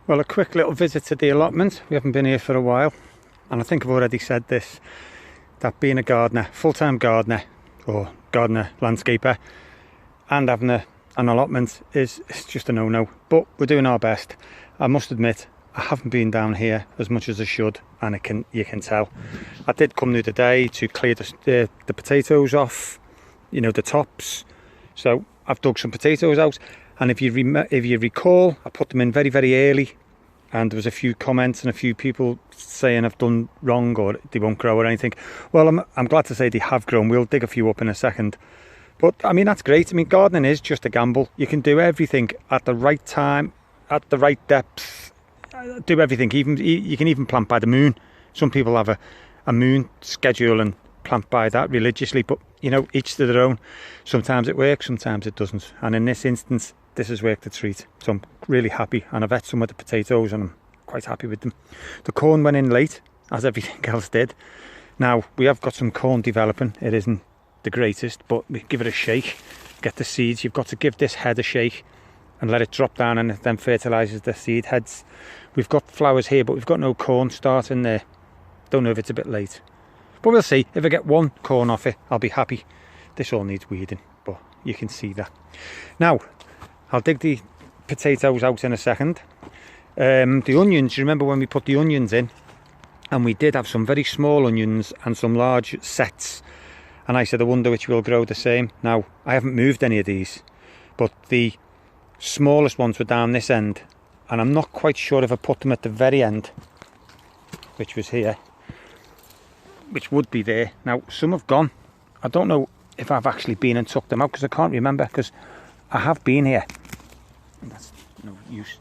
Well, a quick little visit to the allotment. We haven't been here for a while, and I think I've already said this, that being a gardener, full-time gardener or gardener landscaper, and having an allotment is just a no-no, but we're doing our best. I must admit I haven't been down here as much as I should, and you can tell. I did come the other day to clear the potatoes off, you know, the tops, so I've dug some potatoes out. And if you recall, I put them in very, very early, and there was a few comments and a few people saying I've done wrong or they won't grow or anything. Well, I'm glad to say they have grown. We'll dig a few up in a second. But I mean, that's great. I mean, gardening is just a gamble. You can do everything at the right time, at the right depth, do everything. You can even plant by the moon. Some people have a moon schedule and plant by that religiously, but you know, each to their own. Sometimes it works, sometimes it doesn't. And in this instance, this has worked a treat. So I'm really happy, and I've ate some of the potatoes and I'm quite happy with them. The corn went in late, as everything else did. Now, we have got some corn developing. It isn't the greatest, but we give it a shake, get the seeds. You've got to give this head a shake and let it drop down, and it then fertilises the seed heads. We've got flowers here, but we've got no corn starting there. Don't know if it's a bit late, but we'll see. If I get one corn off it, I'll be happy. This all needs weeding, but you can see that. Now, I'll dig the potatoes out in a second. The onions, you remember when we put the onions in, and we did have some very small onions and some large sets, and I said I wonder which will grow the same. Now, I haven't moved any of these, but the smallest ones were down this end, and I'm not quite sure if I put them at the very end, which was here, which would be there. Now, some have gone. I don't know if I've actually been and took them out, because I can't remember, because I have been here. That's no use.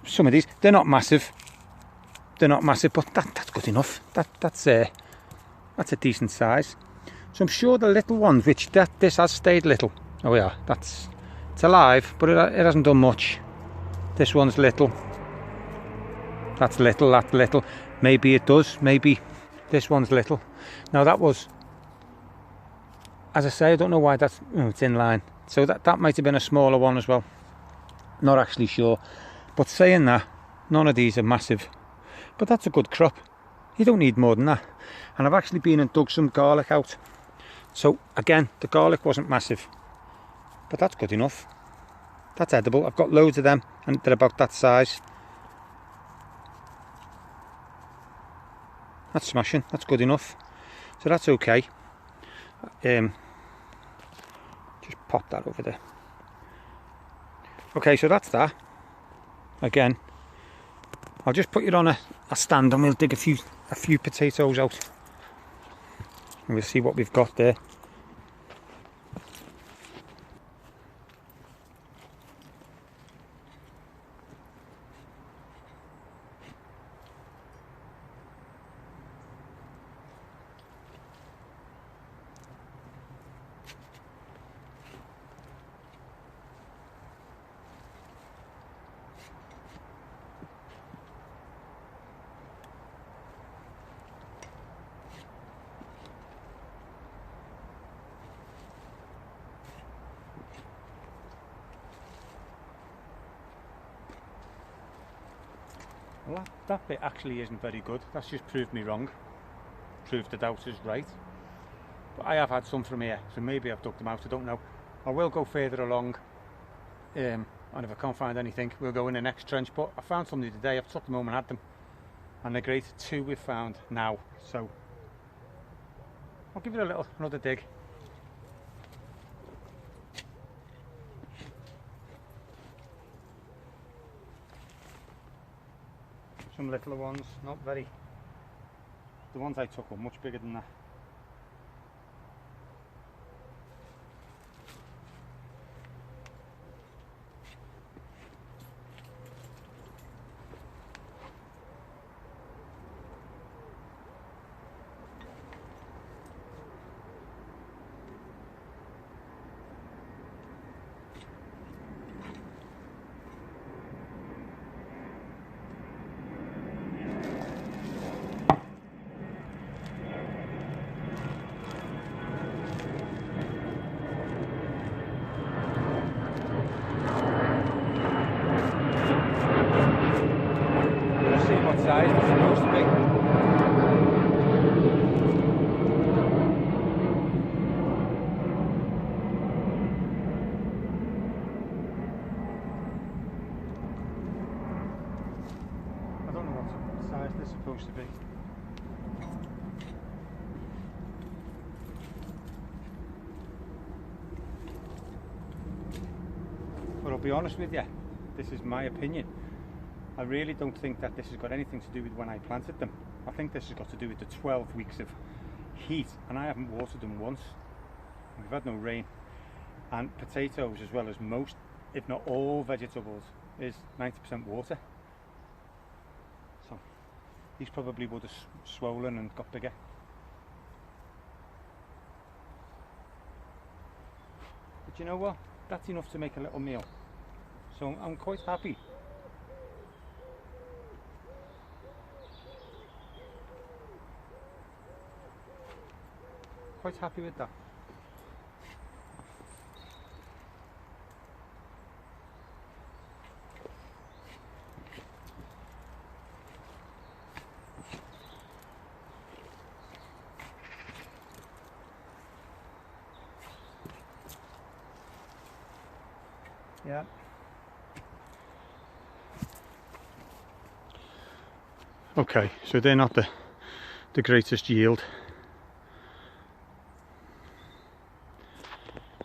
Some of these, they're not massive, but that's good enough. That's a decent size. So I'm sure the little ones, which this has stayed little. Oh yeah, it's alive, but it hasn't done much. This one's little. That's little. Maybe it does. Maybe this one's little. Now that was, as I say, I don't know why that's. Oh, it's in line. So that might have been a smaller one as well. Not actually sure. But saying that, none of these are massive. But that's a good crop. You don't need more than that. And I've actually been and dug some garlic out. So again, the garlic wasn't massive, but that's good enough. That's edible. I've got loads of them, and they're about that size. That's smashing. That's good enough. So that's okay. Just pop that over there. Okay, so that's that. Again, I'll just put it on a stand, and we'll dig a few potatoes out, and we'll see what we've got there. Well, that bit actually isn't very good. That's just proved me wrong. Proved the doubters right. But I have had some from here, so maybe I've dug them out, I don't know. I will go further along, and if I can't find anything, we'll go in the next trench. But I found some the other day, I've took them home and had them, and they're great. 2 we've found now, so I'll give it another dig. Some littler ones, not very. The ones I took were much bigger than that. size they're supposed to be. I don't know what size they're supposed to be. But I'll be honest with you, this is my opinion. I really don't think that this has got anything to do with when I planted them. I think this has got to do with the 12 weeks of heat, and I haven't watered them once. We've had no rain. And potatoes, as well as most, if not all vegetables, is 90% water. So these probably would have swollen and got bigger. But you know what? That's enough to make a little meal. So I'm quite happy. Quite happy with that. Yeah. Okay, so they're not the greatest yield.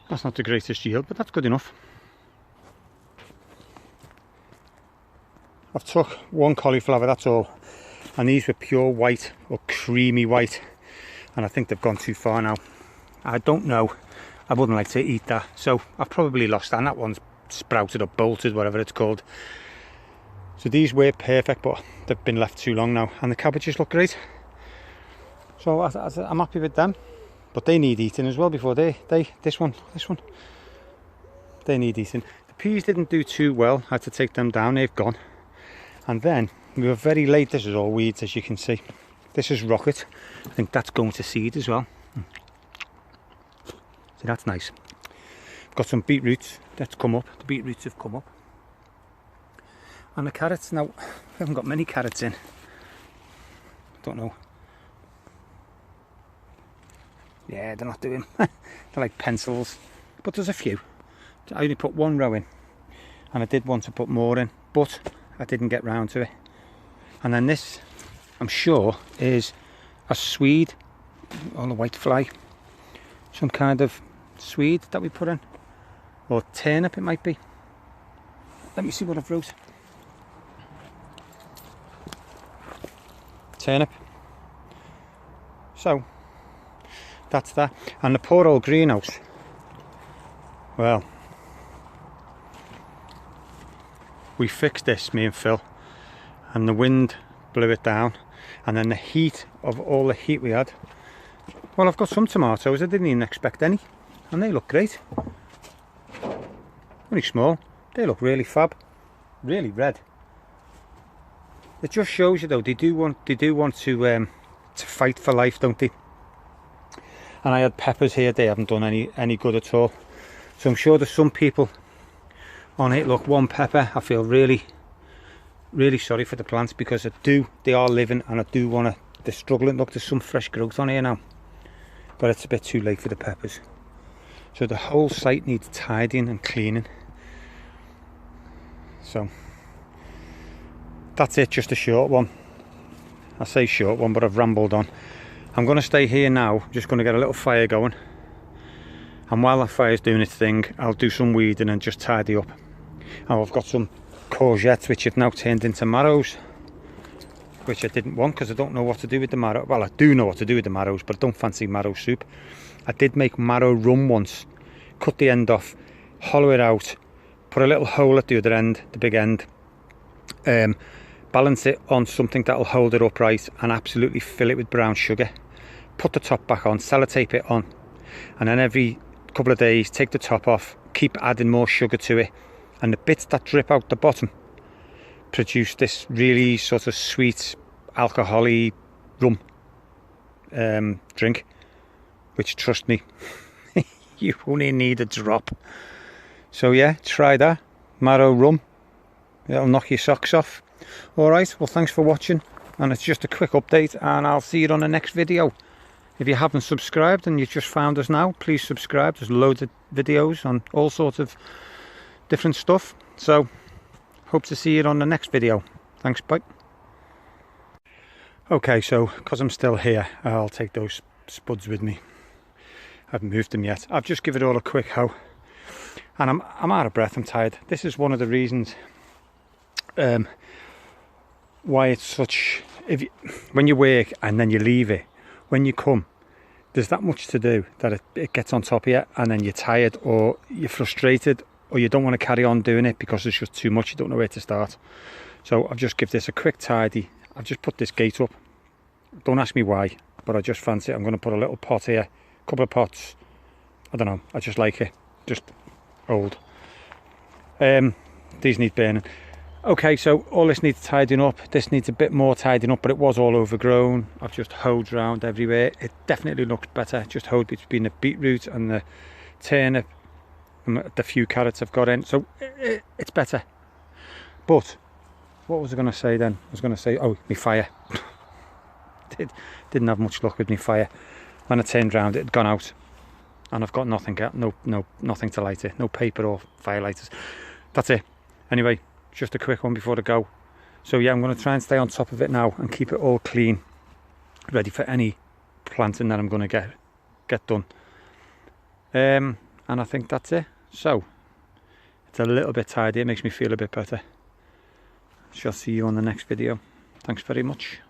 That's not the greatest yield, but that's good enough. I've took one cauliflower, that's all, and these were pure white or creamy white, and I think they've gone too far now. I don't know, I wouldn't like to eat that, so I've probably lost that, and that one's sprouted or bolted, whatever it's called. So these were perfect, but they've been left too long now, and the cabbages look great. So I'm happy with them. But they need eating as well before this one, they need eating. The peas didn't do too well, I had to take them down, they've gone. And then we were very late, this is all weeds as you can see. This is rocket, I think that's going to seed as well. See, that's nice. Got some beetroots that's come up, the beetroots have come up. And the carrots, now, we haven't got many carrots in. Don't know. Yeah, they're not doing, they're like pencils, but there's a few. I only put one row in, and I did want to put more in, but I didn't get round to it. And then this, I'm sure, is a swede, or a white fly, some kind of swede that we put in, or turnip it might be. Let me see what I've wrote. Turnip. So that's that. And the poor old greenhouse, well, we fixed this, me and Phil, and the wind blew it down, and then the heat of all the heat we had. Well, I've got some tomatoes, I didn't even expect any, and they look great. Only small, they look really fab, really red. It just shows you though, they do want to fight for life, don't they? And I had peppers here, they haven't done any good at all. So I'm sure there's some people on it. Look, one pepper, I feel really sorry for the plants, because they are living, and I do want to, they're struggling. Look, there's some fresh growth on here now, but it's a bit too late for the peppers. So the whole site needs tidying and cleaning. So that's it, just a short one. I say short one, but I've rambled on. I'm going to stay here now, just going to get a little fire going, and while that fire's doing its thing, I'll do some weeding and just tidy up. And I've got some courgettes which have now turned into marrows, which I didn't want because I don't know what to do with the marrow. Well, I do know what to do with the marrows, but I don't fancy marrow soup. I did make marrow rum once, cut the end off, hollow it out, put a little hole at the other end, the big end, balance it on something that'll hold it upright, and absolutely fill it with brown sugar. Put the top back on, sellotape it on, and then every couple of days take the top off, keep adding more sugar to it, and the bits that drip out the bottom produce this really sort of sweet alcohol-y rum drink, which, trust me, you only need a drop. So yeah, try that, marrow rum, it'll knock your socks off. Alright, well thanks for watching, and it's just a quick update, and I'll see you on the next video. If you haven't subscribed and you've just found us now, please subscribe. There's loads of videos on all sorts of different stuff, so hope to see you on the next video. Thanks, bye. Okay, so because I'm still here, I'll take those spuds with me. I haven't moved them yet. I've just given it all a quick hoe, and I'm out of breath, I'm tired. This is one of the reasons why it's such, when you work and then you leave it, when you come, there's that much to do that it gets on top of you, and then you're tired or you're frustrated or you don't want to carry on doing it because it's just too much, you don't know where to start. So I've just give this a quick tidy. I've just put this gate up. Don't ask me why, but I just fancy it. I'm going to put a little pot here, a couple of pots. I don't know, I just like it, just old. These need burning. Okay, so all this needs tidying up. This needs a bit more tidying up, but it was all overgrown. I've just hoed around everywhere. It definitely looks better. Just hoed between the beetroot and the turnip and the few carrots I've got in, so it's better. But what was I going to say then? I was going to say, oh, my fire. Didn't have much luck with my fire. When I turned round, it had gone out, and I've got nothing, nothing to light it, no paper or fire lighters. That's it. Anyway, just a quick one before I go. So yeah, I'm going to try and stay on top of it now and keep it all clean, ready for any planting that I'm going to get done. And I think that's it. So it's a little bit tidy, it makes me feel a bit better. Shall see you on the next video. Thanks very much.